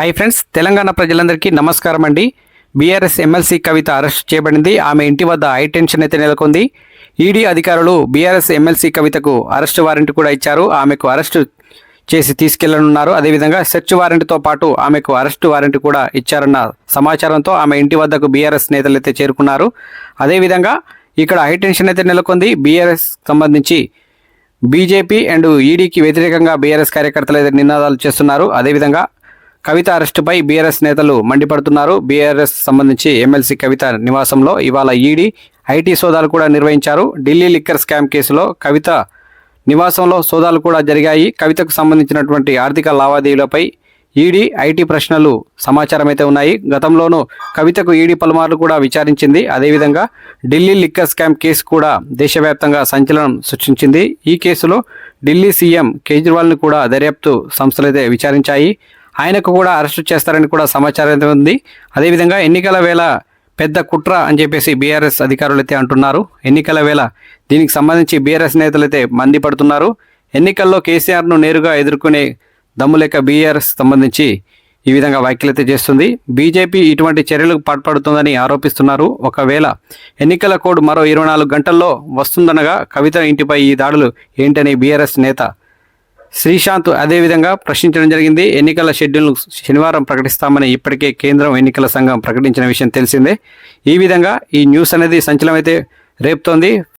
Hi friends, Telangana ప్రజలందరికీ నమస్కారం అండి. బీఆర్ఎస్ ఎమ్మెల్సీ కవిత అరెస్ట్ చేయబడింది. ఆమె ఇంటి వద్ద హై టెన్షన్ అయితే నెలకొంది. ఈడీ అధికారులు బీఆర్ఎస్ ఎమ్మెల్సీ కవితకు అరెస్ట్ వారెంట్ కూడా ఇచ్చారు. ఆమెకు అరెస్ట్ చేసి తీసుకెళ్లనున్నారు. అదేవిధంగా సెర్చ్ వారెంట్తో పాటు ఆమెకు అరెస్ట్ వారెంట్ కూడా ఇచ్చారన్న సమాచారంతో ఆమె ఇంటి వద్దకు బీఆర్ఎస్ నేతలు అయితే చేరుకున్నారు. అదేవిధంగా ఇక్కడ హై టెన్షన్ అయితే నెలకొంది. బీఆర్ఎస్ సంబంధించి బీజేపీ అండ్ ఈడీకి వ్యతిరేకంగా బీఆర్ఎస్ కార్యకర్తలు అయితే నినాదాలు చేస్తున్నారు. అదేవిధంగా కవిత అరెస్టుపై బీఆర్ఎస్ నేతలు మండిపడుతున్నారు. బీఆర్ఎస్ సంబంధించి ఎమ్మెల్సీ కవిత నివాసంలో ఇవాళ ఈడీ ఐటీ సోదాలు కూడా నిర్వహించారు. ఢిల్లీ లిక్కర్ స్కామ్ కేసులో కవిత నివాసంలో సోదాలు కూడా జరిగాయి. కవితకు సంబంధించినటువంటి ఆర్థిక లావాదేవీలపై ఈడీ ఐటీ ప్రశ్నలు సమాచారం అయితే ఉన్నాయి. గతంలోనూ కవితకు ఈడీ పలుమార్లు కూడా విచారించింది. అదేవిధంగా ఢిల్లీ లిక్కర్ స్కామ్ కేసు కూడా దేశవ్యాప్తంగా సంచలనం సృష్టించింది. ఈ కేసులో ఢిల్లీ సీఎం కేజ్రీవాల్ని కూడా దర్యాప్తు సంస్థలైతే విచారించాయి. ఆయనకు కూడా అరెస్టు చేస్తారని కూడా సమాచారం అయితే ఉంది. అదేవిధంగా ఎన్నికల వేళ పెద్ద కుట్ర అని చెప్పేసి బీఆర్ఎస్ అధికారులు అయితే అంటున్నారు. ఎన్నికల వేళ దీనికి సంబంధించి బీఆర్ఎస్ నేతలు అయితే మండిపడుతున్నారు. ఎన్నికల్లో కేసీఆర్ను నేరుగా ఎదుర్కొనే దమ్ములేక బీఆర్ఎస్ సంబంధించి ఈ విధంగా వ్యాఖ్యలైతే చేస్తుంది. బీజేపీ ఇటువంటి చర్యలకు పాల్పడుతుందని ఆరోపిస్తున్నారు. ఒకవేళ ఎన్నికల కోడ్ మరో 24 గంటల్లో వస్తుందనగా కవిత ఇంటిపై ఈ దాడులు ఏంటని బీఆర్ఎస్ నేత శ్రీశాంత్ అదేవిధంగా ప్రశ్నించడం జరిగింది. ఎన్నికల షెడ్యూల్ను శనివారం ప్రకటిస్తామని ఇప్పటికే కేంద్రం ఎన్నికల సంఘం ప్రకటించిన విషయం తెలిసిందే. ఈ విధంగా ఈ న్యూస్ అనేది సంచలనం అయితే రేపుతోంది.